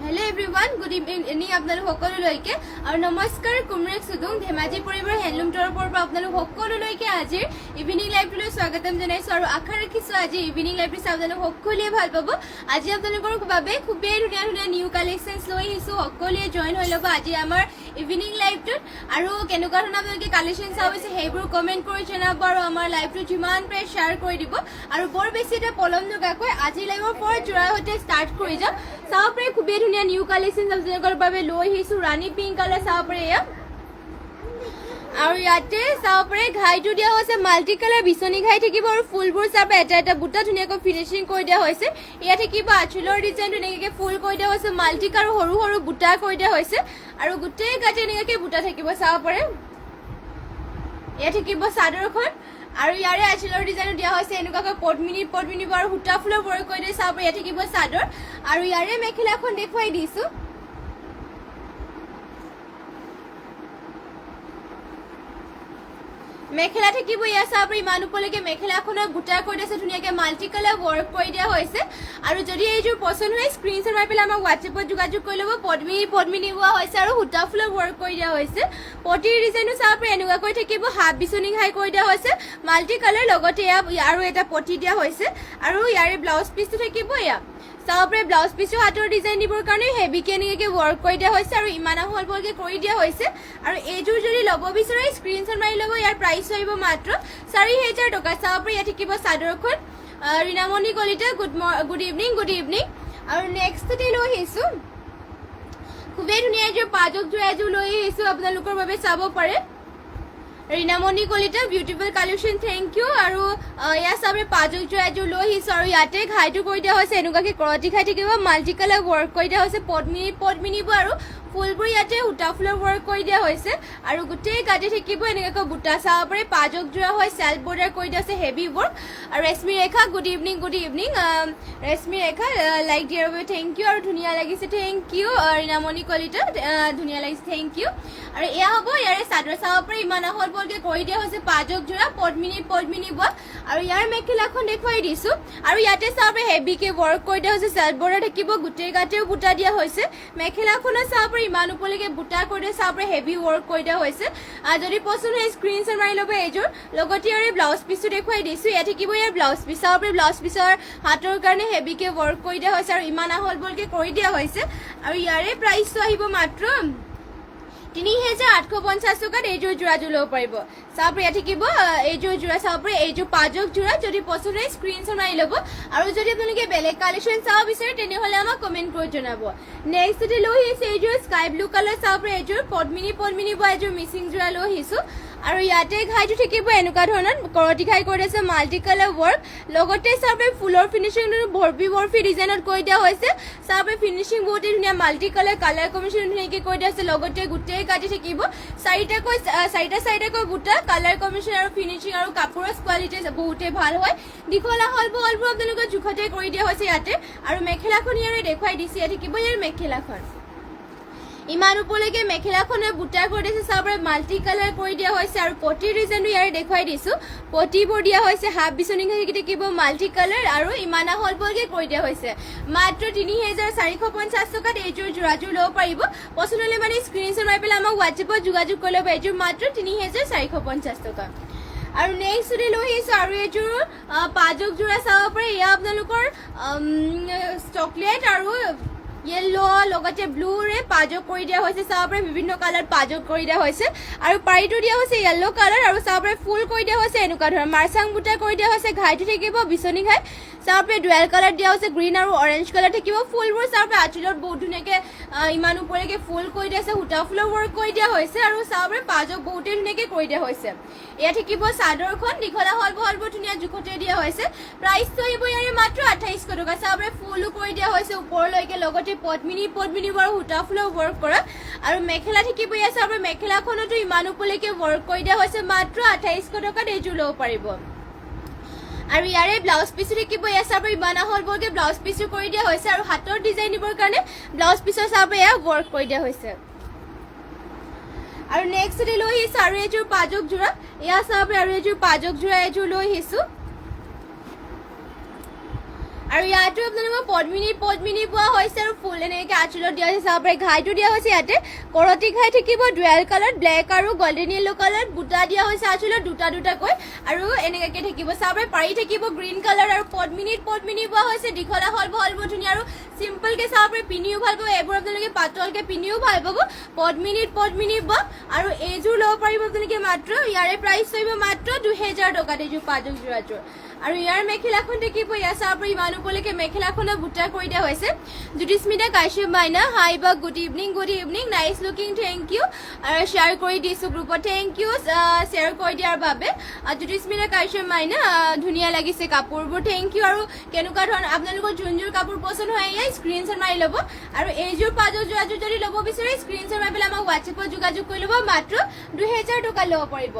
Hello everyone, good evening আপোনালোক সকলোলৈকে আৰু নমস্কাৰ কুমৰেক সুদুং ধেমাজি পৰিবাৰ হেণ্ডলুম ষ্টৰৰ পৰা আপোনালোক সকলোলৈকে আজিৰ ইভিনিং লাইভলৈ স্বাগতম জনাইছো আৰু আশা ৰাখিছো আজি ইভিনিং লাইভটো চাই আপোনালোক সকলোৱে ভাল পাব আজি আপোনালোকৰ বাবে খুবেই ধুনীয়া ধুনীয়া নিউ কালেকশনছ লৈ আহিছো সকলোৱে জয়েন হৈ ল'ব আজি আমাৰ ইভিনিং লাইভটোত আৰু কেনেকুৱা ধৰণৰ আপোনালোকে কালেকশন চাব আছে সেইবোৰ কমেন্ট কৰি জনাব আৰু আমাৰ লাইভটো যিমান পাৰে শ্বেয়াৰ কৰি দিব আৰু বৰ বেছি এটা পলম নকৰাকৈ আজি লাইভৰ পৰা জোৰা হতে ষ্টাৰ্ট কৰি যাম চাব পাৰে খুবেই ধুনীয়া নিউ কালেকশন আপোনালোকৰ বাবে লৈ আহিছো ৰাণী পিংক কালাৰ চাব পাৰে এয়া আৰু ইয়াতে চাব পাৰে ঘাইটো দিয়া হৈছে মাল্টি কালাৰ বিচনী ঘাই থাকিব আৰু ফুলবোৰ চাব এটা এটা বুটা ধুনীয়াকৈ ফিনিচিং কৰি দিয়া হৈছে ইয়া থাকিব আঁচলৰ ডিজাইনটো এনেকৈ ফুল কৰি দিয়া হৈছে মাল্টি কালাৰ সৰু সৰু বুটা কৰি দিয়া হৈছে আৰু গোটেই গাতে এনেকৈ বুটা থাকিব চাব পাৰে ইয়া থাকিব চাদৰখন আৰু ইয়াৰে আঁচলৰ ডিজাইন দিয়া হৈছে এনেকুৱাকৈ পদ্মিনী আৰু সূতা ফুলৰ ৱৰ্ক কৰি দিয়ে চাব পাৰে ইয়া থাকিব চাদৰ আৰু ইয়াৰে মেখেলাখন দেখুৱাই দিছো মেখেলা থাকিব ইয়া চাব ইমান উপলৈকে মেখেলাখনৰ বুটা কৰি দিছে ধুনীয়াকৈ মাল্টি কালাৰ ৱৰ্ক কৰি দিয়া হৈছে আৰু যদি এইযোৰ পছন্দ হয় স্ক্ৰীনশ্বট মাৰি পেলাই আমাক হোৱাটছএপত যোগাযোগ কৰি ল'ব পদ্মিনী বোৱা হৈছে আৰু সূতা ফুলৰ ৱৰ্ক কৰি দিয়া হৈছে পটিৰ ডিজাইনো চাব এনেকুৱাকৈ থাকিব হাফ বিচনী ঘাই কৰি দিয়া হৈছে মাল্টি কালাৰ লগতে আৰু এটা পটি দিয়া হৈছে আৰু ইয়াৰে ব্লাউজ পিচটো থাকিব ইয়া চাব পাৰে ব্লাউজ পিচটো হাতৰ ডিজাইন দিবৰ কাৰণে হেভিকে এনেকৈ ৱৰ্ক কৰি দিয়া হৈছে আৰু ইমান আহল বহলকৈ কৰি দিয়া হৈছে আৰু এইযোৰ যদি ল'ব বিচাৰে স্ক্ৰীনশ্বট মাৰি ল'ব ইয়াৰ প্ৰাইচ আহিব মাত্ৰ 4000 টকা চাব পাৰে ইয়াত থাকিব চাদৰখন ৰীনামণি কলিতা গুড ইভিনিং আৰু নেক্সটতে লৈ আহিছোঁ খুবেই ধুনীয়া এযোৰ পাজকযোৰ এযোৰ লৈ আহিছোঁ আপোনালোকৰ বাবে চাব পাৰে Rinamoni Kalita beautiful collection thank you আৰু ইয়াৰ চাব পাজকযোৰ এযোৰ লৈ আহিছোঁ আৰু ইয়াতে ঘাইটো কৰি দিয়া হৈছে এনেকুৱাকৈ কৰতি ঘাই থাকিব মাল্টি কালাৰ ৱৰ্ক কৰি দিয়া হৈছে পদ্মিনীবোৰ আৰু ফুলবোৰ ইয়াতে সূতা ফুলৰ ৱৰ্ক কৰি দিয়া হৈছে আৰু গোটেই গাতে থাকিব এনেকুৱাকৈ বুটা চাব পাৰে পাজকযোৰা হয় চেল্ফ বৰ্ডাৰ কৰি দিয়া হৈছে হেভি ৱৰ্ক আৰু ৰেশ্মি ৰেখা গুড ইভিনিং ৰেশ্মি ৰেখা লাইক দিয়াৰ বাবে থেংক ইউ আৰু ধুনীয়া লাগিছে থেংক ইউ ৰীনামণি কলিতা ধুনীয়া লাগিছে থেংক ইউ আৰু এয়া হ'ব ইয়াৰে চাদৰ চাব পাৰে ইমান আহল বহলকৈ কৰি দিয়া হৈছে পাজকযোৰা পদ্মিনী বোৱা আৰু ইয়াৰ মেখেলাখন দেখুৱাই দিছোঁ আৰু ইয়াতে চাব পাৰে হেভিকে ৱৰ্ক কৰি দিয়া হৈছে চেল্ফ বৰ্ডাৰ থাকিব গোটেই গাতেও বুটা দিয়া হৈছে মেখেলাখনত চাব পাৰে ইমান উপলৈকে বুটা কৰি দিয়া চাব পাৰে হেভি ৱৰ্ক কৰি দিয়া হৈছে যদি পচন্দ হয় স্ক্ৰীনশ্বট মাৰি ল'ব এইযোৰ লগতে ইয়াৰে ব্লাউজ পিচটো দেখুৱাই দিছোঁ ইয়াত থাকিব ইয়াৰ ব্লাউজ পিচ চাব পাৰে ব্লাউজ পিচৰ হাতৰ কাৰণে হেভিকে ৱৰ্ক কৰি দিয়া হৈছে আৰু ইমান আহল বহলকৈ কৰি দিয়া হৈছে আৰু ইয়াৰে প্ৰাইচটো আহিব মাত্ৰ 3850 টকাত এইযোৰ যোৰাযোৰ ল'ব পাৰিব চাব পাৰে ইয়াত থাকিব এইযোৰ যোৰা চাব পাৰে এইযোৰ পাজক যোৰা যদি পচন্দ হয় স্ক্ৰীনশ্বট মাৰি ল'ব আৰু যদি আপোনালোকে বেলেগ কালেকশ্যন চাব বিচাৰে তেনেহ'লে আমাক কমেণ্ট কৰি জনাব নেক্সটতে লৈ আহিছোঁ এইযোৰ স্কাই ব্লু কালাৰ চাব পাৰে এইযোৰ পদ্মিনী বোৱা এইযোৰ মিচিং যোৰা লৈ আহিছোঁ আৰু ইয়াতে ঘাইটো থাকিব এনেকুৱা ধৰণৰ কৰতি ঘাই কৰি দিছে মাল্টি কালাৰ ৱৰ্ক লগতে চাব পাৰে ফুলৰ ফিনিচিং বৰফি ডিজাইনত কৰি দিয়া হৈছে চাব পাৰে ফিনিচিং বহুতেই ধুনীয়া মাল্টি কালাৰ কম্বিনেশ্যন ধুনীয়াকৈ কৰি দিয়া হৈছে লগতে গোটেই গাঁঠি থাকিব চাৰিটাকৈ বুটা কালাৰ কম্বিনেশ্যন আৰু ফিনিচিং আৰু কাপোৰৰ কোৱালিটি বহুতেই ভাল হয় দীঘল আহল বহলবোৰ আপোনালোকৰ জোখতে কৰি দিয়া হৈছে ইয়াতে আৰু মেখেলাখন ইয়াৰে দেখুৱাই দিছে ইয়াত থাকিব ইয়াৰ মেখেলাখন ইমান উপলৈকে মেখেলাখনে বুটা কৰি দিছে চাব পাৰে মাল্টি কালাৰ কৰি দিয়া হৈছে আৰু পটিৰ ডিজাইনটো ইয়াৰে দেখুৱাই দিছোঁ পটিবোৰ দিয়া হৈছে হাফ বিচনী ঘাই থাকিব মাল্টি কালাৰ আৰু ইমান আহল বহলকৈ কৰি দিয়া হৈছে মাত্ৰ 3450 টকাত এইযোৰ যোৰাযোৰ ল'ব পাৰিব পচন্দ হ'লে মানে স্ক্ৰীনশ্বট মাৰি পেলাই আমাক হোৱাটছএপত যোগাযোগ কৰি ল'ব এইযোৰ মাত্ৰ 3450 টকা আৰু নেক্সটতে লৈ আহিছোঁ আৰু এইযোৰ পাজক যোৰা চাব পাৰে এয়া আপোনালোকৰ চকলেট আৰু য়েল্লো লগতে ব্লুৰে পাজক কৰি দিয়া হৈছে চাব পাৰে বিভিন্ন কালাৰ পাজক কৰি দিয়া হৈছে আৰু পাৰিটো দিয়া হৈছে য়েল্লো কালাৰ আৰু চাব পাৰে ফুল কৰি দিয়া হৈছে এনেকুৱা ধৰণৰ মাৰ্চাং বুটা কৰি দিয়া হৈছে ঘাইটো থাকিব বিচনী ঘাই চাব পাৰে ডুৱেল কালাৰ দিয়া হৈছে গ্ৰীণ আৰু অৰেঞ্জ কালাৰ থাকিব ফুলবোৰ চাব পাৰে আঁচলত বহুত ধুনীয়াকৈ ইমান ওপৰলৈকে ফুল কৰি দিয়া হৈছে সূতা ফুলৰ ৱৰ্ক কৰি দিয়া হৈছে আৰু চাব পাৰে পাজক বহুতেই ধুনীয়াকৈ কৰি দিয়া হৈছে এয়া থাকিব চাদৰখন দীঘল আহল বহলবোৰ ধুনীয়া জোখতে দিয়া হৈছে প্ৰাইচটো আহিব ইয়াৰে মাত্ৰ 2800 টকা চাব পাৰে ফুলো কৰি দিয়া হৈছে ওপৰলৈকে লগতে পদ্মিনী বাৰু সূতা ফুলৰ ৱৰ্ক কৰা আৰু মেখেলা থাকিব ইয়াত চাব পাৰে মেখেলাখনতো ইমান উপলৈকে ৱৰ্ক কৰি দিয়া হৈছে মাত্ৰ 2800 টকাত এইযোৰ ল'ব পাৰিব আৰু ইয়াৰে ব্লাউজ পিচো থাকিব ইয়াত চাব ইমান আহল বহলকৈ ব্লাউজ পিচো কৰি দিয়া হৈছে আৰু হাতৰ ডিজাইন দিবৰ কাৰণে ব্লাউজ পিচৰ চাব এয়া ৱৰ্ক কৰি দিয়া হৈছে আৰু নেক্সটতে লৈ আহিছোঁ আৰু এইযোৰ পাজক যোৰা এয়া চাব আৰু এইযোৰ পাজক যোৰা এইযোৰ লৈ আহিছোঁ আৰু ইয়াতো আপোনালোকৰ পদ্মিনী পোৱা হৈছে আৰু ফুল এনেকৈ আঁচলত দিয়া হৈছে চাব পাৰে ঘাইটো দিয়া হৈছে ইয়াতে কৰতি ঘাই থাকিব ডুৱেল কালাৰ ব্লেক আৰু গল্ডেন য়েলো কালাৰ বুটা দিয়া হৈছে আঁচলত দুটাকৈ আৰু এনেকৈ থাকিব চাব পাৰে পাৰি থাকিব গ্ৰীণ কালাৰ আৰু পদ্মিনী পোৱা হৈছে দীঘলা হল বহল বৰ ধুনীয়া আৰু চিম্পলকৈ চাব পাৰে পিন্ধিও ভাল পাব এইবোৰ আপোনালোকে পাতলকৈ পিন্ধিও ভাল পাব পদ্মিনী বা আৰু এইযোৰ ল'ব পাৰিব আপোনালোকে মাত্ৰ ইয়াৰে প্ৰাইচ থাকিব মাত্ৰ 2000 টকাত এইযোৰ পাজক যোৰাযোৰ আৰু ইয়াৰ মেখেলাখন থাকিব ইয়াৰ চাব পাৰে ইমান উপলৈকে মেখেলাখনৰ বুটা কৰি দিয়া হৈছে জ্যোতিস্মিতা কাশ্যপ মাইনা হাই বা good evening nice looking thank you আৰু শ্বেয়াৰ কৰি দিছোঁ গ্ৰুপত থেংক ইউ শ্বেয়াৰ কৰি দিয়াৰ বাবে জ্যোতিস্মিতা কাশ্যপ মাইনা ধুনীয়া লাগিছে কাপোৰবোৰ থেংক ইউ আৰু কেনেকুৱা ধৰণৰ আপোনালোকৰ যোনযোৰ কাপোৰ পচন্দ হয় এয়া স্ক্ৰীনশ্বট মাৰি ল'ব আৰু এইযোৰ পাজৰ যোৰাযোৰ যদি ল'ব বিচাৰে স্ক্ৰীনশ্বট মাৰি পেলাই আমাক হোৱাটছএপত যোগাযোগ কৰি ল'ব মাত্ৰ 2000 টকা ল'ব পাৰিব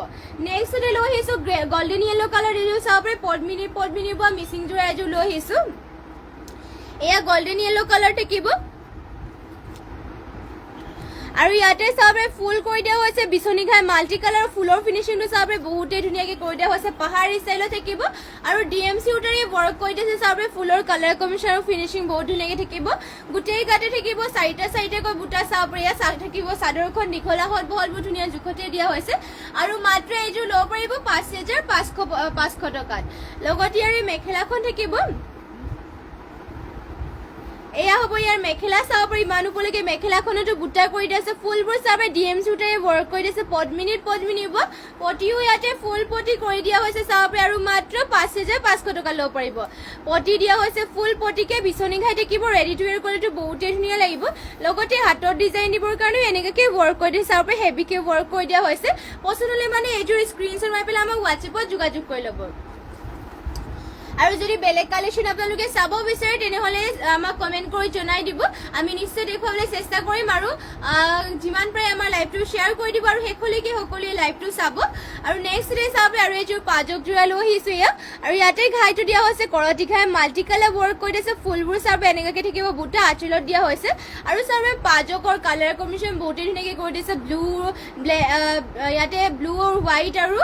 নেক্সটতে লৈ আহিছোঁ গল্ডেন য়েলো কালাৰ এইযোৰ চাব পাৰে পদ্মিনী বা মিচিং যোৰা এযোৰ লৈ আহিছোঁ এয়া গল্ডেন য়েলো কালাৰ থাকিব আৰু ইয়াতে চাব ফুল কৰি দিয়া হৈছে বিচনী ঘাই মাল্টি কালাৰ ফুলৰ ফিনিচিংটো চাব বহুতেই ধুনীয়াকৈ কৰি দিয়া হৈছে পাহাৰী ষ্টাইলত থাকিব আৰু ডিএমচি উটাৰি ৱৰ্ক কৰি দিছে চাব ফুলৰ কালাৰ কম্বিনেশ্যন আৰু ফিনিচিং বহুত ধুনীয়াকৈ থাকিব গোটেই গাতে থাকিব চাৰিটাকৈ বুটা চাব এয়া থাকিব চাদৰখন দীঘলা হল বহল বহুত ধুনীয়া জোখতে দিয়া হৈছে আৰু মাত্ৰ এইযোৰ ল'ব পাৰিব 5500 টকাত লগতে ইয়াৰ মেখেলাখন থাকিব এয়া হ'ব ইয়াৰ মেখেলা চাব পাৰি ইমান উপলৈকে মেখেলাখনতো বুটা কৰি দিছে ফুলবোৰ চাব ডিএমচি উটাৰে ৱৰ্ক কৰি দিছে পদ্মিনী পটিও ইয়াতে ফুল পটি কৰি দিয়া হৈছে চাব পাৰি আৰু মাত্ৰ 5500 টকা ল'ব পাৰিব পটি দিয়া হৈছে ফুল পটিকে বিচনী ঘাই থাকিব ৰেডি টু ৱেৰ কৰিলেতো বহুতেই ধুনীয়া লাগিব লগতে হাতৰ ডিজাইন দিবৰ কাৰণে এনেকৈ ৱৰ্ক কৰি দিছে চাব পাৰি হেভিকৈ ৱৰ্ক কৰি দিয়া হৈছে পচন্দ হ'লে মানে এইযোৰ স্ক্ৰীনশ্বট মাৰি পেলাই আমাক হোৱাটছএপত যোগাযোগ কৰি ল'ব আৰু যদি বেলেগ কালেকশ্যন আপোনালোকে চাব বিচাৰে তেনেহ'লে আমাক কমেণ্ট কৰি জনাই দিব আমি নিশ্চয় দেখুৱাবলৈ চেষ্টা কৰিম আৰু যিমান পাৰে আমাৰ লাইভটো শ্বেয়াৰ কৰি দিব আৰু শেষলৈকে সকলোৱে লাইভটো চাব আৰু নেক্সট ডে চাব আৰু এইযোৰ পাজক যোৰা লৈ আহিছোঁ এয়া আৰু ইয়াতে ঘাইটো দিয়া হৈছে কৰতি ঘাই মাল্টি কালাৰ ৱৰ্ক কৰি দিছে ফুলবোৰ চাব এনেকুৱাকৈ থাকিব বুটা আঁচলত দিয়া হৈছে আৰু চাব পাজকৰ কালাৰ কম্বিনেশ্যন বহুতেই ধুনীয়াকৈ কৰি দিছে ইয়াতে ব্লু আৰু হোৱাইট আৰু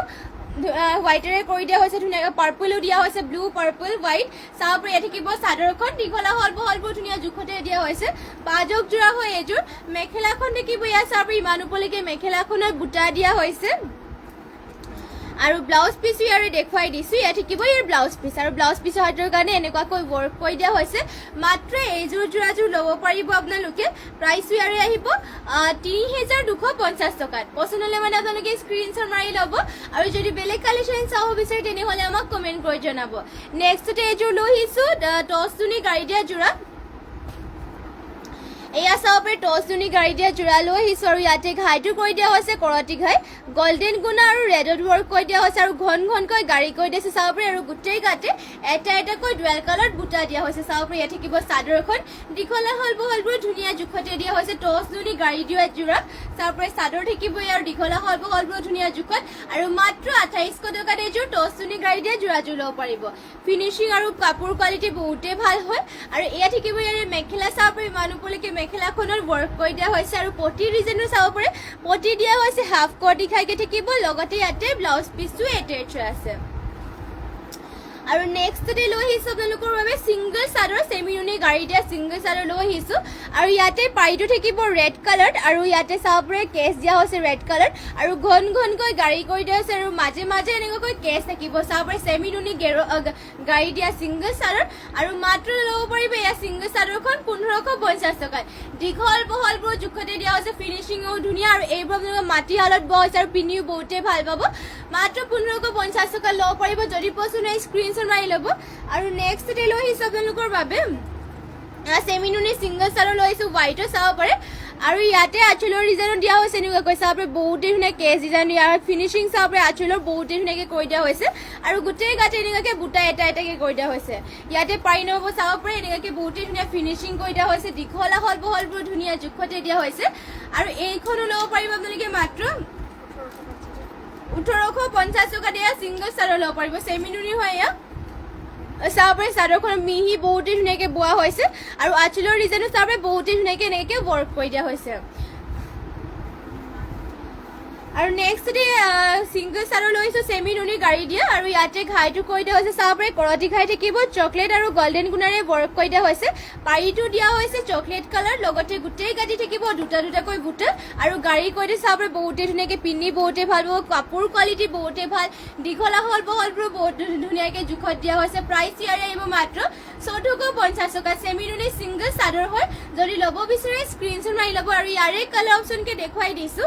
হোৱাইটেৰে কৰি দিয়া হৈছে ধুনীয়াকৈ পাৰ্পলো দিয়া হৈছে ব্লু পাৰ্পল হোৱাইট চাব পাৰি থাকিব চাদৰখন দীঘলা হল বহল বহুত ধুনীয়া জোখতে দিয়া হৈছে পাজক যোৰা হয় এইযোৰ মেখেলাখন থাকিব ইয়াত চাব পাৰি ইমান উপলৈকে মেখেলাখনত বুটা দিয়া হৈছে আৰু ব্লাউজ পিছো ইয়াৰে দেখুৱাই দিছোঁ ইয়াত থাকিব ইয়াৰ ব্লাউজ পিচ আৰু ব্লাউজ পিচৰ হাতৰ কাৰণে এনেকুৱাকৈ ৱৰ্ক কৰি দিয়া হৈছে মাত্ৰ এইযোৰ যোৰাযোৰ ল'ব পাৰিব আপোনালোকে প্ৰাইচো ইয়াৰে আহিব 3250 টকাত পচন্দ হ'লে মানে আপোনালোকে স্ক্ৰীনশ্বট মাৰি ল'ব আৰু যদি বেলেগ কালেকশ্যন চাব বিচাৰে তেনেহ'লে আমাক কমেণ্ট কৰি জনাব নেক্সটতে এইযোৰ লৈ আহিছোঁ টচটুনি গাড়ী দিয়া যোৰা এয়া চাব পাৰি টচটুনি গাড়ী দিয়া যোৰা লৈ আহিছোঁ আৰু ইয়াতে ঘাইটো কৰি দিয়া হৈছে কৰতি ঘাই গল্ডেন গুণা আৰু ৰেডত ৱৰ্ক কৰি দিয়া হৈছে আৰু ঘনকৈ গাড়ী কৰি দিছে চাব পাৰি আৰু গোটেই গাতে এটাকৈ ডুৱেল কালাৰত বুটা দিয়া হৈছে চাব পাৰি ইয়াত থাকিব চাদৰখন দীঘলা হল বহলবোৰ ধুনীয়া জোখতে দিয়া হৈছে টচটুনি গাড়ী দিয়া যোৰা চাব পাৰি চাদৰ থাকিব আৰু দীঘলা হল বহলবোৰ ধুনীয়া জোখত আৰু মাত্ৰ 2800 টকাত এইযোৰ টচটুনি গাড়ী দিয়া যোৰাযোৰ ল'ব পাৰিব ফিনিচিং আৰু কাপোৰ কোৱালিটি বহুতেই ভাল হয় আৰু এয়া থাকিব ইয়াৰে মেখেলা চাব পাৰি ইমান উপলৈকে মেখেলাখনৰ ৱৰ্ক কৰি দিয়া হৈছে আৰু পটি ডিজাইনো চাব পাৰে পটি দিয়া হৈছে হাফ কটি খাইকে থাকিব লগতে ইয়াতে ব্লাউজ পিচটো এটেচ আছে আৰু নেক্সটতে লৈ আহিছোঁ আপোনালোকৰ বাবে ছিংগল চাদৰ চেমিনুনি গাড়ী দিয়া ছিংগল চাদৰ লৈ আহিছোঁ আৰু ইয়াতে পাৰিটো থাকিব ৰেড কালাৰ আৰু ইয়াতে চাব পাৰে কেছ দিয়া হৈছে ৰেড কালাৰ আৰু ঘনকৈ গাড়ী কৰি দিয়া হৈছে আৰু মাজে এনেকুৱাকৈ কেছ থাকিব চাব পাৰে চেমিনুনি গাড়ী দিয়া ছিংগল চাদৰ আৰু মাত্ৰ ল'ব পাৰিব এয়া ছিংগল চাদৰখন 1550 টকাত দীঘল বহলবোৰ জোখতে দিয়া হৈছে ফিনিচিঙো ধুনীয়া আৰু এইবোৰ আপোনালোকৰ মাটি হালত বোৱা হৈছে আৰু পিন্ধিও বহুতেই ভাল পাব মাত্ৰ 1550 টকা ল'ব পাৰিব যদি পচন্দ হয় স্ক্ৰীনশ্বট মাৰি ল'ব আৰু নেক্সটতে লৈ আহিছোঁ আপোনালোকৰ বাবে চেমিনুনি ছিংগল চাদৰ লৈ আহিছোঁ হোৱাইটো চাব পাৰে আৰু ইয়াতে আঁচলৰ ডিজাইনো দিয়া হৈছে এনেকুৱাকৈ চাব পাৰে বহুতেই ধুনীয়া কেছ ডিজাইন ইয়াৰ ফিনিচিং চাব পাৰে আঁচলৰ বহুতেই ধুনীয়াকৈ কৰি দিয়া হৈছে আৰু গোটেই গাতে এনেকুৱাকৈ বুটা এটাকৈ কৰি দিয়া হৈছে ইয়াতে পাৰি নহ'ব চাব পাৰে এনেকুৱাকৈ বহুতেই ধুনীয়া ফিনিচিং কৰি দিয়া হৈছে দীঘলা হল বহলবোৰ ধুনীয়া জোখতে দিয়া হৈছে আৰু এইখনো ল'ব পাৰিব আপোনালোকে মাত্ৰ 1850 টকা দিয়া ছিংগল চাদৰ ল'ব পাৰিব চেমিনুনি হয় এয়া চাব পাৰে চাদৰখন মিহি বহুতেই ধুনীয়াকৈ বোৱা হৈছে আৰু আঁচলৰ ডিজাইনো চাব পাৰে বহুতেই ধুনীয়াকৈ এনেকৈ ৱৰ্ক কৰি দিয়া হৈছে আৰু নেক্সট সিংগল চাদৰ লৈছো সেমি নুনি গাড়ী দিয়া আৰু ইয়াতে ঘাইটো কৈ দিয়া হৈছে চাব পাৰে কৰতি ঘাই থাকিব চকলেট আৰু গোল্ডেন গুণাৰে ৱৰ্ক কৈ দিয়া হৈছে পাৰীটো দিয়া হৈছে চকলেট কালাৰ লগতে গোটেই গাঠি থাকিব দুটা দুটাকৈ বুটা আৰু গাড়ী কৈ দিয়া চাব পাৰে বহুতে ধুনীয়াকৈ পিন্ধি বহুতে ভাল পাব কাপোৰ কোৱালিটি বহুতে ভাল দীঘল আহল বহলবোৰ বহুত ধুনীয়াকৈ জোখত দিয়া হৈছে প্ৰাইচ ইয়াৰে আহিব মাত্ৰ 1450 টকা সেমি নুনি সিংগল চাদৰ হয় যদি ল'ব বিচাৰে স্ক্ৰীনশ্বট মাৰি ল'ব আৰু ইয়াৰে কালাৰ অপশ্যনকে দেখুৱাই দিছো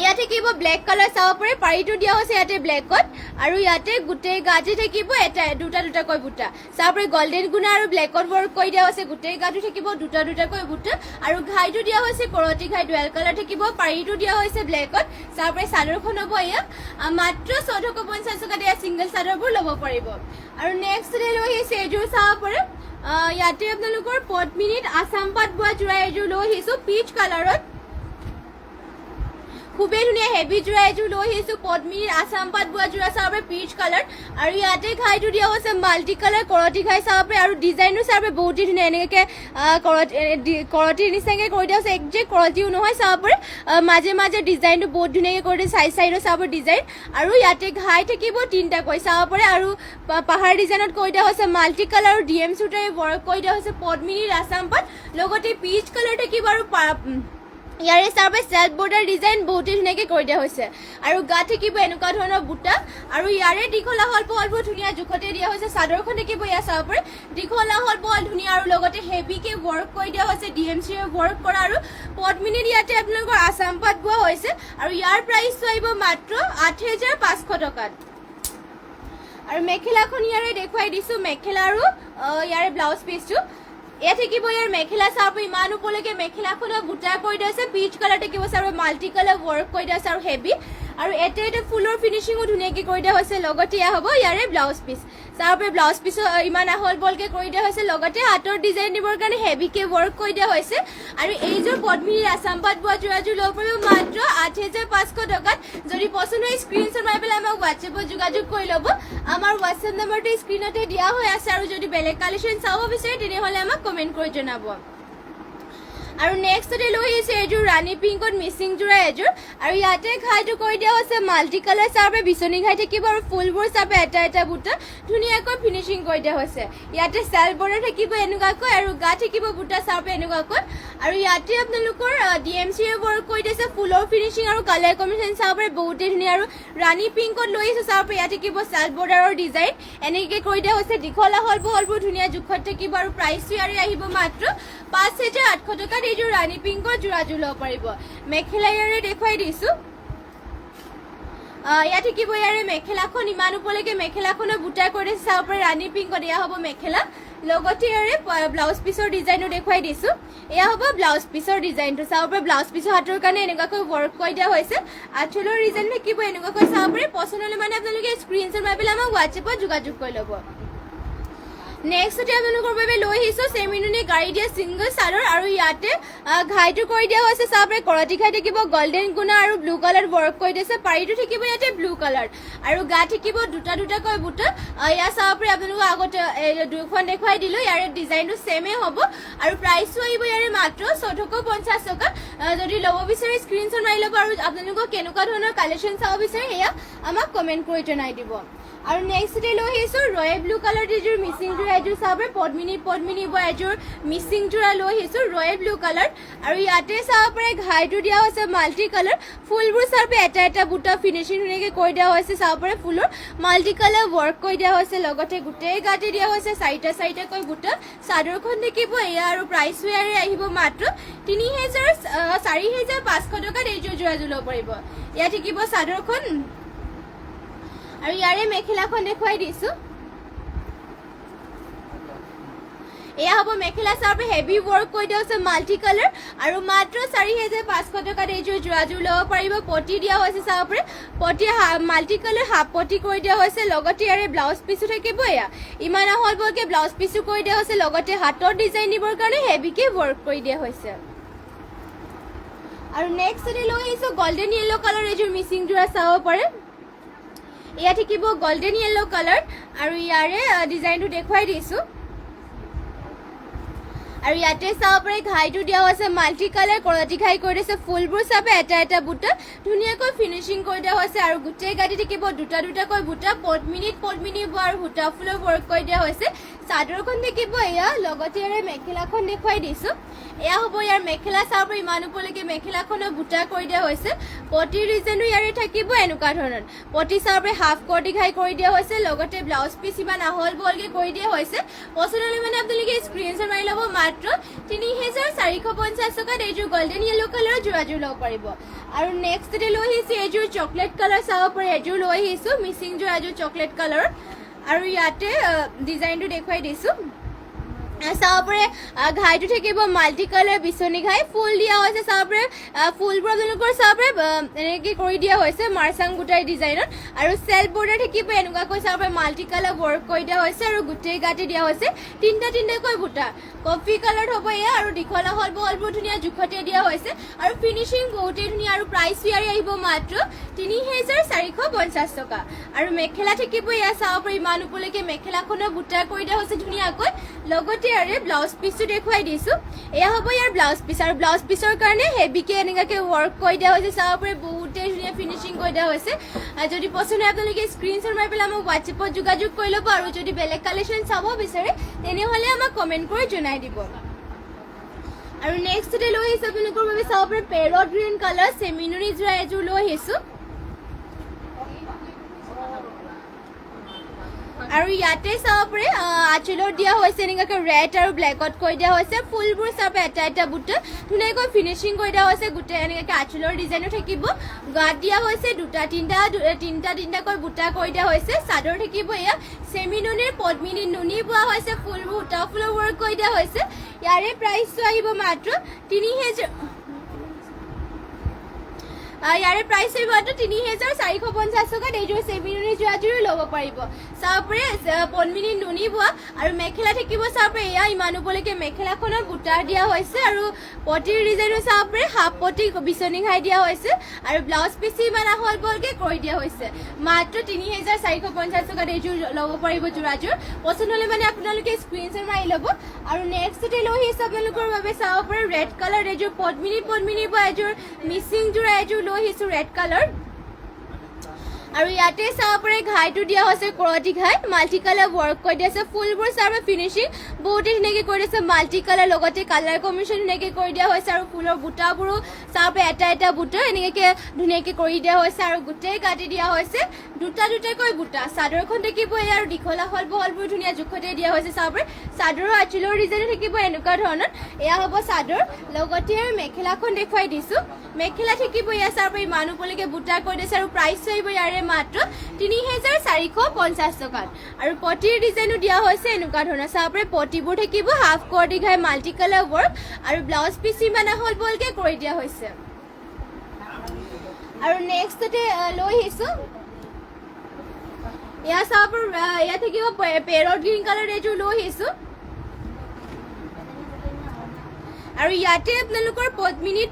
ইয়াতে থাকিব ব্লেক কালাৰ চাব পাৰে পাৰীটো দিয়া হৈছে ইয়াতে ব্লেকত আৰু ইয়াতে গোটেই গাঠি থাকিব এটা দুটা দুটাকৈ বুটা চাব পাৰে গোল্ডেন গুণা আৰু ব্লেকত ৱৰ্ক কৰি দিয়া হৈছে গোটেই গাঠি থাকিব দুটা দুটাকৈ বুটা আৰু ঘাইটো দিয়া হৈছে কৰতি ঘাই ডুৱেল কালাৰ থাকিব পাৰীটো দিয়া হৈছে ব্লেকত চাব পাৰে চাদৰখন হ'ব এয়া মাত্ৰ 1450 টকাত এয়া ছিংগল চাদৰবোৰ ল'ব পাৰিব আৰু নেক্সট লৈ আহিছে এইযোৰ চাব পাৰে ইয়াতে আপোনালোকৰ পদ্মিনীত আছাম পাট বোৱা যোৰা এইযোৰ লৈ আহিছো পিচ কালাৰত খুবই ধুনীয়া হেভি যোৰা এযোৰ লৈ আহিছো পদ্মিনীৰ আছাম পাট বোৱা যোৰা চাব পাৰে পিচ কালাৰ আৰু ইয়াতে ঘাইটো দিয়া হৈছে মাল্টি কালাৰ কৰতি ঘাই চাব পাৰে আৰু ডিজাইনটো চাব পাৰে বহুতেই ধুনীয়া এনেকৈ কৰতিৰ নিচিনাকৈ কৰি দিয়া হৈছে একজেক্ট কৰতিও নহয় চাব পাৰে মাজে মাজে ডিজাইনটো বহুত ধুনীয়াকৈ কৰি দিয়ে চাইড চাইডো চাব ডিজাইন আৰু ইয়াতে ঘাই থাকিব তিনিটাকৈ চাব পাৰে আৰু পাহাৰ ডিজাইনত কৰি দিয়া হৈছে মাল্টি কালাৰ আৰু ডিএম চুটাৰে ৱৰ্ক কৰি দিয়া হৈছে পদ্মিনীৰ আছাম পাট লগতে পিচ কালাৰ থাকিব আৰু ইয়াৰে চাব চেল্ফ বৰ্ডাৰ ডিজাইন বহুতেই ধুনীয়াকৈ কৰি দিয়া হৈছে আৰু গা থাকিব এনেকুৱা ধৰণৰ বুটা আৰু ইয়াৰে দীঘল আহল বহলবোৰ ধুনীয়া জোখতে দিয়া হৈছে চাদৰখন থাকিব ইয়াৰ চাব পাৰে দীঘল আহল বহল ধুনীয়া আৰু লগতে হেভিকে ৱৰ্ক কৰি দিয়া হৈছে ডিএমচি ৱৰ্ক কৰা আৰু পদ্মিনীৰ ইয়াতে আপোনালোকৰ আছাম পাট বোৱা হৈছে আৰু ইয়াৰ প্ৰাইচটো আহিব মাত্ৰ 8500 টকাত আৰু মেখেলাখন ইয়াৰে দেখুৱাই দিছো মেখেলা আৰু ইয়াৰে ব্লাউজ পিচটো এয়া থাকিব ইয়াৰ মেখেলা চাব ইমান ওপৰলৈকে মেখেলাখনৰ বুটা কৰি দিয়া হৈছে পিচ কালাৰ থাকিব চাব মাল্টি কালাৰ ৱৰ্ক কৰি দিয়া হৈছে আৰু হেভি আৰু এটা ফুলৰ ফিনিচিঙো ধুনীয়াকৈ কৰি দিয়া হৈছে লগতে এয়া হ'ব ইয়াৰে ব্লাউজ পিচ চাব ব্লাউজ পিচ ইমান আহল বহলকৈ কৰি দিয়া হৈছে লগতে হাতৰ ডিজাইন দিবৰ কাৰণে হেভিকৈ ৱৰ্ক কৰি দিয়া হৈছে আৰু এইযোৰ পদ্মিনীৰ আছাম পাট বোৱা যোৰাযোৰ ল'ব পাৰিব মাত্ৰ 8500 টকাত যদি পচন্দ হয় স্ক্ৰীনশ্বট মাৰি পেলাই আমাক হোৱাটছএপত যোগাযোগ কৰি ল'ব আমাৰ হোৱাটছএপ নম্বৰটো স্ক্ৰীনতে দিয়া হৈ আছে আৰু যদি বেলেগ কালেকশ্যন চাব বিচাৰে তেনেহ'লে আমাক কমেণ্ট কৰি জনাব আৰু নেক্সটতে লৈ আহিছে এইযোৰ ৰাণী পিংকত মিচিং যোৰা এযোৰ আৰু ইয়াতে ঘাইটো কৰি দিয়া হৈছে মাল্টি কালাৰ চাবে বিচনী ঘাই থাকিব আৰু ফুলবোৰ চাবে এটা এটা বুটা ধুনীয়াকৈ ফিনিচিং কৰি দিয়া হৈছে ইয়াতে চেল্ফ বৰ্ডাৰ থাকিব এনেকুৱাকৈ আৰু গা থাকিব বুটা চাবে এনেকুৱাকৈ আৰু ইয়াতে আপোনালোকৰ ডিএমচি ৱৰ্ক কৰি দিছে ফুলৰ ফিনিচিং আৰু কালাৰ কম্বিনেশ্যন চাবে বহুতেই ধুনীয়া আৰু ৰাণী পিংকত লৈ আহিছে চাবে ইয়াতে থাকিব চেল্ফ বৰ্ডাৰৰ ডিজাইন এনেকৈ কৰি দিয়া হৈছে দীঘল আহল বহলবোৰ ধুনীয়া জোখত থাকিব আৰু প্ৰাইচটো ইয়াৰে আহিব মাত্ৰ 5800 টকাত এইযোৰ ৰাণী পিংকত যোৰাযোৰ ল'ব পাৰিব মেখেলা ইয়াৰে দেখুৱাই দিছো ইয়াত থাকিব ইয়াৰে মেখেলাখন ইমান ওপৰলৈকে মেখেলাখনৰ বুটা কৰি চাব পাৰে ৰাণী পিংকত এয়া হ'ব মেখেলা লগতে ইয়াৰে ব্লাউজ পিচৰ ডিজাইনো দেখুৱাই দিছো এয়া হ'ব ব্লাউজ পিচৰ ডিজাইনটো চাব পাৰে ব্লাউজ পিচৰ হাতৰ কাৰণে এনেকুৱাকৈ ৱৰ্ক কৰি দিয়া হৈছে আঁচলৰ ডিজাইন থাকিব এনেকুৱাকৈ চাব পাৰে পচন্দ হ'লে মানে আপোনালোকে স্ক্ৰীনশ্বট মাৰি পেলাই আমাক হোৱাটছএপত যোগাযোগ কৰি ল'ব নেক্সট আপোনালোকৰ বাবে লৈ আহিছো চেমিনুনি গাড়ী দিয়া সিংগল চাদৰ আৰু ইয়াতে ঘাইটো কৰি দিয়া হৈছে চাবৰে কৰতি ঘাই থাকিব গোল্ডেন গুণা আৰু ব্লু কালাৰ ৱৰ্ক কৰি দিছে পাৰীটো থাকিব ইয়াতে ব্লু কালাৰ আৰু গা থাকিব দুটা দুটাকৈ বুটা ইয়া চাবৰে আপোনালোকক আগতে দুখন দেখুৱাই দিলো ইয়াৰে ডিজাইনটো সেমে হ'ব আৰু প্ৰাইচটো আহিব ইয়াৰে মাত্ৰ 1450 টকা যদি ল'ব বিচাৰে স্ক্ৰীনশ্বট মাৰি ল'ব আৰু আপোনালোকক কেনেকুৱা ধৰণৰ কালেকশ্যন চাব বিচাৰে এয়া আমাক কমেণ্ট কৰি জনাই দিব আৰু নেক্সট লৈ আহিছো ৰয়েল ব্লু কালাৰ এযোৰ মিচিং যোৰা এযোৰ চাবৰে পদ্মিনী বোৱা এযোৰ মিচিং যোৰা লৈ আহিছো ৰয়েল ব্লু কালাৰ আৰু ইয়াতে চাব পাৰে ঘাইটো দিয়া হৈছে মাল্টি কালাৰ ফুলবোৰ চাবৰে এটা এটা বুটা ফিনিচিং ধুনীয়াকৈ কৰি দিয়া হৈছে চাব পাৰে ফুলৰ মাল্টি কালাৰ ৱৰ্ক কৰি দিয়া হৈছে লগতে গোটেই গাতে দিয়া হৈছে চাৰিটাকৈ বুটা চাদৰখন দেখিব এয়া আৰু প্ৰাইচটো ইয়াৰে আহিব মাত্ৰ 4500 টকাত এইযোৰ যোৰাযোৰ ল'ব পাৰিব ইয়াত থাকিব চাদৰখন আৰু ইয়াৰে মেখেলাখন দেখুৱাই দিছো এয়া হ'ব মেখেলা চাবৰে হেভি ৱৰ্ক কৰি দিয়া হৈছে মাল্টি কালাৰ আৰু মাত্ৰ 4500 টকাত এইযোৰ যোৰাযোৰ ল'ব পাৰিব পটি দিয়া হৈছে চাবৰে পটি মাল্টি কালাৰ হাফ পটি কৰি দিয়া হৈছে লগতে ইয়াৰে ব্লাউজ পিচো থাকিব এয়া ইমান আহল বহলকৈ ব্লাউজ পিচো কৰি দিয়া হৈছে লগতে হাতৰ ডিজাইন দিবৰ কাৰণে হেভিকে ৱৰ্ক কৰি দিয়া হৈছে আৰু নেক্সট লৈ আহিছো গোল্ডেন য়েলো কালাৰ এইযোৰ মিচিং যোৰা চাব পাৰে এয়া থাকিব গোল্ডেন য়েলো কালাৰ আৰু ইয়াৰে ডিজাইনটো দেখুৱাই দিছো আৰু ইয়াতে চাব পাৰি ঘাইটো দিয়া হৈছে মাল্টি কালাৰ কলতি ঘাই কৰি দিছে ফুলবোৰ চাবে এটা এটা বুটা ধুনীয়াকৈ ফিনিচিং কৰি দিয়া হৈছে আৰু গোটেই গাড়ী থাকিব দুটা দুটাকৈ বুটা পদ্মিনী আৰু সূতা ফুলৰ ৱৰ্ক কৰি দিয়া হৈছে চাদৰখন থাকিব এয়া লগতে ইয়াৰে মেখেলাখন দেখুৱাই দিছো এয়া হ'ব ইয়াৰ মেখেলা চাব পাৰি ইমান ওপৰলৈকে মেখেলাখনৰ বুটা কৰি দিয়া হৈছে পটি ডিজাইনো ইয়াৰে থাকিব এনেকুৱা ধৰণৰ পটি চাব পাৰি হাফ কটি ঘাই কৰি দিয়া হৈছে লগতে ব্লাউজ পিচ ইমান আহল বহলকে কৰি দিয়া হৈছে পছন্দলে মানে আপোনালোকে স্ক্ৰীনশ্বট মাৰি ল'ব মাত্ৰ 3450 টকাত এইযোৰ গোল্ডেন য়েলো কালাৰৰ যোৰাযোৰ ল'ব পাৰিব আৰু নেক্সট লৈ আহিছে এইযোৰ চকলেট কালাৰ চাব পাৰি এইযোৰ লৈ আহিছো মিচিং যোৰাযোৰ চকলেট কালাৰৰ আৰু ইয়াতে ডিজাইনটো দেখুৱাই দিছো চাব পাৰে ঘাইটো থাকিব মাল্টি কালাৰ বিচনী ঘাই ফুল দিয়া হৈছে চাব পাৰে ফুলবোৰ আপোনালোকৰ চাব পাৰে এনেকৈ কৰি দিয়া হৈছে মাৰ্চাং গোটাই ডিজাইনত আৰু চেল্ফ বৰ্ডাৰ থাকিব এনেকুৱাকৈ চাব পাৰে মাল্টি কালাৰ ৱৰ্ক কৰি দিয়া হৈছে আৰু গোটেই গাতে দিয়া হৈছে তিনিটাকৈ বুটা কফি কালাৰ হ'ব এয়া আৰু দীঘল আহল বহলবোৰ ধুনীয়া জোখতে দিয়া হৈছে আৰু ফিনিচিং বহুতেই ধুনীয়া আৰু প্ৰাইচ ইয়াৰে আহিব মাত্ৰ 3450 টকা আৰু মেখেলা থাকিব এয়া চাব পাৰি ইমান ওপৰলৈকে মেখেলাখনৰ বুটা কৰি দিয়া হৈছে ধুনীয়াকৈ লগতে ইয়াৰে ব্লাউজ পিচটো দেখুৱাই দিছো এয়া হ'ব ইয়াৰ ব্লাউজ পিচ আৰু ব্লাউজ পিচৰ কাৰণে হেভিকে এনেকুৱাকৈ ৱৰ্ক কৰি দিয়া হৈছে চাব পাৰি বহুতেই ধুনীয়া ফিনিচিং কৰি দিয়া হৈছে যদি পচন্দ হয় আপোনালোকে স্ক্ৰীনশ্বট মাৰি পেলাই মোক হোৱাটছএপত যোগাযোগ কৰি ল'ব আৰু যদি বেলেগ কালেকশ্যন চাব বিচাৰে তেনেহ'লে আমাক কমেণ্ট কৰি জনাই দিব আৰু নেক্সট লৈ আহিছো আপোনালোকৰ বাবে চাব পাৰি পেৰট গ্ৰীণ কালাৰ চেমিনুনি যোৰা এযোৰ লৈ আহিছো আৰু ইয়াতে চাব পাৰে আঁচলত দিয়া হৈছে এনেকুৱাকৈ ৰেড আৰু ব্লেকত কৰি দিয়া হৈছে ফুলবোৰ চাব এটা এটা বুটা ধুনীয়াকৈ ফিনিচিং কৰি দিয়া হৈছে গোটেই এনেকুৱাকৈ আঁচলৰ ডিজাইনো থাকিব গাত দিয়া হৈছে দুটা তিনিটাকৈ বুটা কৰি দিয়া হৈছে চাদৰ থাকিব এয়া চেমিনুনিৰ পদ্মিনী নুনি বোৱা হৈছে ফুলবোৰ সূতা ফুলৰ ৱৰ্ক কৰি দিয়া হৈছে ইয়াৰে প্ৰাইচটো আহিব মাত্ৰ 3000 ইয়াৰে প্ৰাইচ আহিব মাত্ৰ 3450 টকাত এইযোৰ চেমিনুনি যোৰাযোৰো ল'ব পাৰিব চাব পাৰে পদ্মিনী নুনি বোৱা আৰু মেখেলা থাকিব চাব পাৰে এয়া ইমান ওপৰলৈকে মেখেলাখনত বুটা দিয়া হৈছে আৰু পটিৰ ডিজাইনো চাব পাৰে হাফ পটি বিচনী ঘাই দিয়া হৈছে আৰু ব্লাউজ পিচ ইমান আহল বহলকে কৰি দিয়া হৈছে মাত্ৰ 3450 টকাত এইযোৰ ল'ব পাৰিব যোৰাযোৰ পচন্দ হ'লে মানে আপোনালোকে স্ক্ৰীনশ্বট মাৰি ল'ব আৰু নেক্সট লৈ আহিছে আপোনালোকৰ বাবে চাব পাৰে ৰেড কালাৰ এইযোৰ পদ্মিনী বোৱা এযোৰ মিচিং যোৰা এযোৰ লৈ আহিছো ৰেড কালাৰ আৰু ইয়াতে চাব পাৰে ঘাইটো দিয়া হৈছে কৰতি ঘাই মাল্টি কালাৰ ৱৰ্ক কৰি দিয়া আছে ফুলবোৰ চাব ফিনিচিং বহুতে ধুনীয়াকৈ কৰি দিছে মাল্টি কালাৰ লগতে কালাৰ কম্বিনেশ্যন ধুনীয়াকৈ কৰি দিয়া হৈছে আৰু ফুলৰ বুটাবোৰো চাব এটা এটা বুটা এনেকৈ ধুনীয়াকৈ কৰি দিয়া হৈছে আৰু গোটেই কাটি দিয়া হৈছে দুটাকৈ বুটা চাদৰখন থাকিব এয়া আৰু দীঘল আহল বহলবোৰ ধুনীয়া জোখতে দিয়া হৈছে চাব পাৰে চাদৰৰ আঁচলৰ ডিজাইন থাকিব এনেকুৱা ধৰণৰ এয়া হ'ব চাদৰ লগতে মেখেলাখন দেখুৱাই দিছো মেখেলা থাকিব এয়া চাব পাৰে ইমান ওপৰলৈকে বুটা কৰি দিছে আৰু প্ৰাইচ আহিব ইয়াৰে মাত্ৰ 3450 টকাত আৰু পটিৰ ডিজাইনো দিয়া হৈছে এনেকুৱা ধৰণৰ চাব পাৰে পটিবোৰ থাকিব হাফ কৰ্টি ঘাই মাল্টি কালাৰ ৱৰ্ক আৰু ব্লাউজ পিচ ইমান আহল বহলকে কৰি দিয়া হৈছে আৰু নেক্সটতে লৈ আহিছো এয়া চাব এয়া থাকিব পেৰট গ্ৰীণ কালাৰ এইযোৰ লৈ আহিছো আৰু ইয়াতে আপোনালোকৰ পদ্মিনী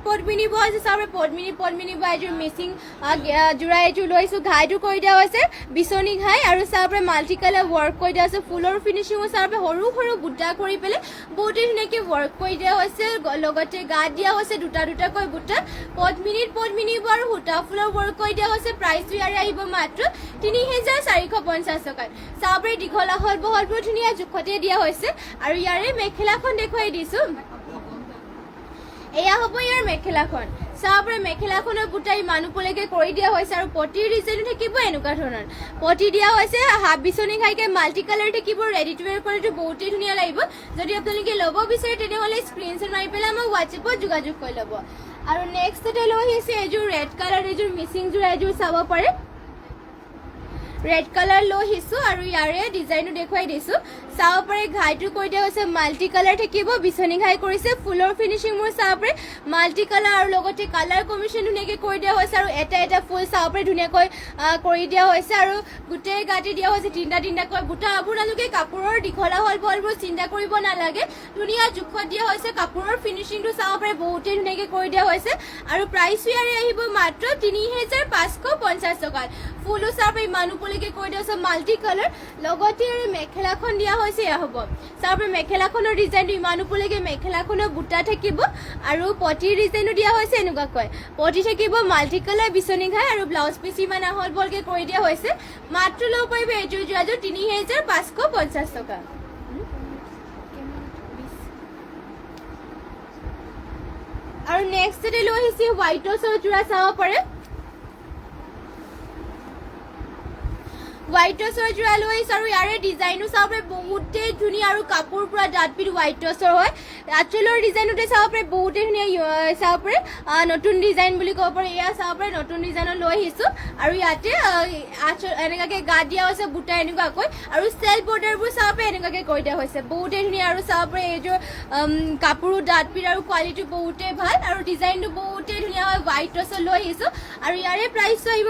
বোৱা আছে চাব পদ্মিনী বোৱা এযোৰ মিচিং যোৰা এযোৰ লৈছো ঘাইটো কৰি দিয়া হৈছে বিচনী ঘাই আৰু চাব মাল্টি কালাৰ ৱৰ্ক কৰি দিয়া হৈছে ফুলৰ ফিনিচিঙো চাব সৰু সৰু বুটা কৰি পেলাই বহুতেই ধুনীয়াকৈ ৱৰ্ক কৰি দিয়া হৈছে লগতে গাত দিয়া হৈছে দুটাকৈ বুটা পদ্মিনী বোৱা আৰু সূতা ফুলৰ ৱৰ্ক কৰি দিয়া হৈছে প্ৰাইচটো ইয়াৰে আহিব মাত্ৰ 3450 টকাত চাব দীঘল আহল বহলবোৰ ধুনীয়া জোখতে দিয়া হৈছে আৰু ইয়াৰে মেখেলাখন দেখুৱাই দিছো এয়া হ'ব ইয়াৰ মেখেলাখন চাব মেখেলাখনৰ বুটা ইমান ওপৰলৈকে কৰি দিয়া হৈছে আৰু পটিৰ ডিজাইনো থাকিব এনেকুৱা ধৰণৰ পটি দিয়া হৈছে হাফ বিচনী ঘাইকে মাল্টি কালাৰ থাকিব ৰেডি টু ৱেৰ কোৱালিটি বহুতেই ধুনীয়া লাগিব যদি আপোনালোকে ল'ব বিচাৰে তেনেহ'লে স্ক্ৰীনশ্বট মাৰি পেলাই মোক হোৱাটছএপত যোগাযোগ কৰি ল'ব আৰু নেক্সটতে লৈ আহিছে এইযোৰ ৰেড কালাৰ এইযোৰ মিচিং যোৰা এযোৰ চাব পাৰে ৰেড কালাৰ লৈ আহিছো আৰু ইয়াৰে ডিজাইনো দেখুৱাই দিছো চাব পাৰে ঘাইটো কৰি দিয়া হৈছে মাল্টি কালাৰ থাকিব বিচনী ঘাই কৰিছে ফুলৰ ফিনিচিংবোৰ চাব পাৰে মাল্টি কালাৰ আৰু লগতে কালাৰ কম্বিনেশ্যন ধুনীয়াকৈ কৰি দিয়া হৈছে আৰু এটা ফুল চাব পাৰে ধুনীয়াকৈ কৰি দিয়া হৈছে আৰু গোটেই গাঁঠি দিয়া হৈছে তিনিটাকৈ বুটা আপোনালোকে কাপোৰৰ দীঘল আহল বহলবোৰ চিন্তা কৰিব নালাগে ধুনীয়া জোখত দিয়া হৈছে কাপোৰৰ ফিনিচিংটো চাব পাৰে বহুতেই ধুনীয়াকৈ কৰি দিয়া হৈছে আৰু প্ৰাইচটো ইয়াৰে আহিব মাত্ৰ 3550 টকাত ফুলো চাব পাৰে ইমান ওপৰলৈকে কৰি দিয়া হৈছে মাল্টি কালাৰ লগতে মেখেলাখন দিয়া হৈছে হৈছে এয়া হ'ব চাওক মেখেলাখনৰ ডিজাইনটো ইমান ওপৰলৈকে মেখেলাখনৰ বুটা থাকিব আৰু পটিৰ ডিজাইনো দিয়া হৈছে এনেকুৱাকৈ পটি থাকিব মাল্টি কালাৰ বিচনী ঘাই আৰু ব্লাউজ পিচ ইমান আহল বহলকৈ কৰি দিয়া হৈছে মাত্ৰ ল'ব পাৰিব এইযোৰ যোৰাযোৰ ৩,৫৫০ টকা আৰু নেক্সট লৈ আহিছে হোৱাইটৰ যোৰা চাব পাৰে হোৱাইট টচৰ যোৰা লৈ আহিছোঁ আৰু ইয়াৰে ডিজাইনো চাব পাৰে বহুতেই ধুনীয়া আৰু কাপোৰ পুৰা ডাঠ পিঠ হোৱাইট টচৰ হয় আঁচলৰ ডিজাইনতে চাব পাৰে বহুতেই ধুনীয়া চাব পাৰে নতুন ডিজাইন বুলি ক'ব পাৰে এয়া চাব পাৰে নতুন ডিজাইনত লৈ আহিছোঁ আৰু ইয়াতে এনেকুৱাকৈ গাত দিয়া হৈছে বুটা এনেকুৱাকৈ আৰু চেল্ফ বৰ্ডাৰবোৰ চাব পাৰে এনেকুৱাকৈ কৰি দিয়া হৈছে বহুতেই ধুনীয়া আৰু চাব পাৰে এইযোৰ কাপোৰো ডাঠ পিঠ আৰু কোৱালিটি বহুতেই ভাল আৰু ডিজাইনটো বহুতেই ধুনীয়া হয় হোৱাইট টচত লৈ আহিছোঁ আৰু ইয়াৰে প্ৰাইচটো আহিব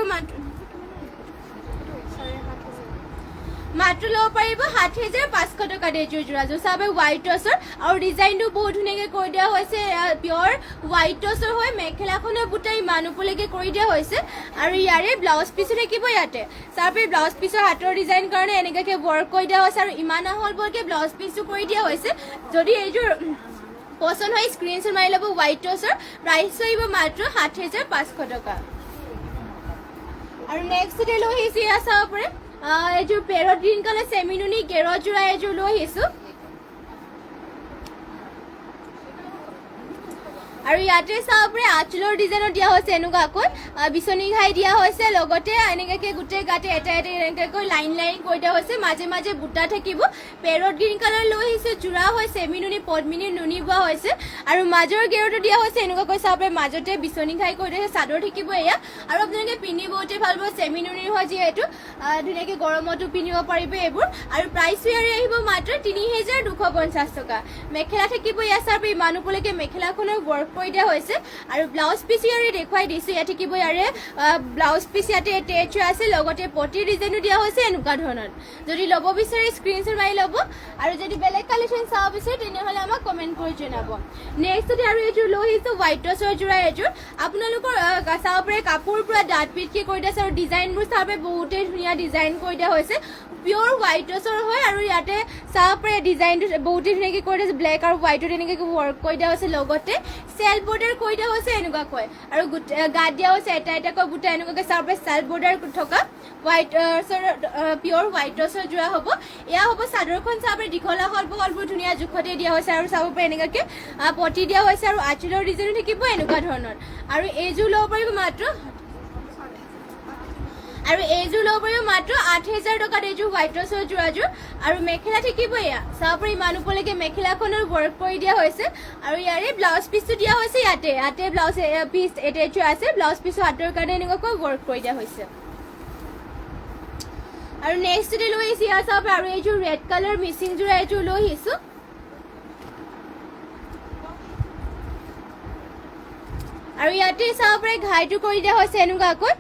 মাত্ৰ ল'ব পাৰিব ৭,৫০০ টকা এইযোৰ যোৰাযোৰ চাব হোৱাইট টচৰ আৰু ডিজাইনটো বহুত ধুনীয়াকৈ কৰি দিয়া হৈছে পিয়ৰ হোৱাইট টচৰ হয় মেখেলাখনৰ বুটা ইমান ওপৰলৈকে কৰি দিয়া হৈছে আৰু ইয়াৰে ব্লাউজ পিচো থাকিব ইয়াতে চাব ব্লাউজ পিচৰ হাতৰ ডিজাইন কাৰণে এনেকুৱাকৈ ৱৰ্ক কৰি দিয়া হৈছে আৰু ইমান আহল বহলকৈ ব্লাউজ পিচটো কৰি দিয়া হৈছে যদি এইযোৰ পচন্দ হয় স্ক্ৰীনশ্বট মাৰি ল'ব হোৱাইট টচৰ প্ৰাইচটো আহিব মাত্ৰ ৭,৫০০ টকা আৰু নেক্সট লৈ আহিছে এয়া চাব পাৰে এইযোৰ পেৰট গ্ৰীণ কালাৰ চেমিনুনি গেৰৰ যোৰা এইযোৰ লৈ আহিছোঁ আৰু ইয়াতে চাব পাৰে আঁচলৰ ডিজাইনত দিয়া হৈছে এনেকুৱাকৈ বিচনী ঘাই দিয়া হৈছে লগতে এনেকুৱাকৈ গোটেই গাতে এটা এটা এনেকুৱাকৈ লাইন লাইন কৰি দিয়া হৈছে মাজে মাজে বুটা থাকিব পেৰট গ্ৰীণ কালাৰ লৈ আহিছে যোৰা হয় চেমিনুনি পদ্মিনী নুনি বোৱা হৈছে আৰু মাজৰ গেৰটো দিয়া হৈছে এনেকুৱাকৈ চাব পাৰে মাজতে বিচনী ঘাই কৰি দিয়া চাদৰ থাকিব এয়া আৰু আপোনালোকে পিন্ধি বহুতেই ভাল পাব চেমিনুনিৰ হয় যিহেতু ধুনীয়াকৈ গৰমতো পিন্ধিব পাৰিব এইবোৰ আৰু প্ৰাইচটো ইয়াৰে আহিব মাত্ৰ ৩,২৫০ টকা মেখেলা থাকিব এয়া চাব ইমান ওপৰলৈকে মেখেলাখনৰ ৱৰ্ক কৰি দিয়া হৈছে আৰু ব্লাউজ পিচ ইয়াৰে দেখুৱাই দিছোঁ ইয়াত থাকিব ইয়াৰে ব্লাউজ পিচ ইয়াতে এটেচ আছে লগতে পটিৰ ডিজাইনো দিয়া হৈছে এনেকুৱা ধৰণৰ যদি ল'ব বিচাৰে স্ক্ৰীনশ্বট মাৰি ল'ব আৰু যদি বেলেগ কালেকশ্যন চাব বিচাৰে তেনেহ'লে আমাক কমেণ্ট কৰি জনাব নেক্সট আৰু এইযোৰ লৈ আহিছোঁ হোৱাইট টচৰ যোৰা এইযোৰ আপোনালোকৰ চাব পাৰে কাপোৰ পুৰা ডাঠ পিঠকৈ কৰি দিয়া আছে আৰু ডিজাইনবোৰ চাব পাৰে বহুতেই ধুনীয়া ডিজাইন কৰি দিয়া হৈছে পিয়ৰ হোৱাইট টচৰ হয় আৰু ইয়াতে চাব পাৰে ডিজাইনটো বহুতেই ধুনীয়াকৈ কৰি দিছে ব্লেক আৰু হোৱাইটত এনেকৈ ৱৰ্ক কৰি দিয়া হৈছে লগতে চেল্ফ বৰ্ডাৰ কৰি দিয়া হৈছে এনেকুৱাকৈ আৰু গাত দিয়া হৈছে এটা এটাকৈ বুটা এনেকুৱাকৈ চাব পাৰে চেল্ফ বৰ্ডাৰ থকা হোৱাইট টচৰ পিয়ৰ হোৱাইট টচৰ যোৰা হ'ব এয়া হ'ব চাদৰখন চাব পাৰে দীঘলা হল বহলবোৰ ধুনীয়া জোখতে দিয়া হৈছে আৰু চাব পাৰে এনেকুৱাকৈ পটি দিয়া হৈছে আৰু আঁচলৰ ডিজাইনো থাকিব এনেকুৱা ধৰণৰ আৰু এইযোৰ ল'ব পাৰিব মাত্ৰ আৰু এইযোৰ ল'ব পাৰিব মাত্ৰ ৮,০০০ টকাত এইযোৰ হোৱাইট টচৰ যোৰাযোৰ আৰু মেখেলা থাকিব এয়া চাব পাৰি ইমান ওপৰলৈকে মেখেলাখনৰ ৱৰ্ক কৰি দিয়া হৈছে আৰু ইয়াৰে ব্লাউজ পিচটো দিয়া হৈছে ইয়াতে ব্লাউজ পিচ এটেচ আছে ব্লাউজ পিচৰ হাতৰ কাৰণে এনেকুৱাকৈ ৱৰ্ক কৰি দিয়া হৈছে আৰু নেক্সট লৈ আহিছোঁ ইয়াৰ চাব আৰু এইযোৰ ৰেড কালাৰ মিচিং যোৰা এইযোৰ লৈ আহিছোঁ আৰু ইয়াতে চাব পাৰে ঘাইটো কৰি দিয়া হৈছে এনেকুৱাকৈ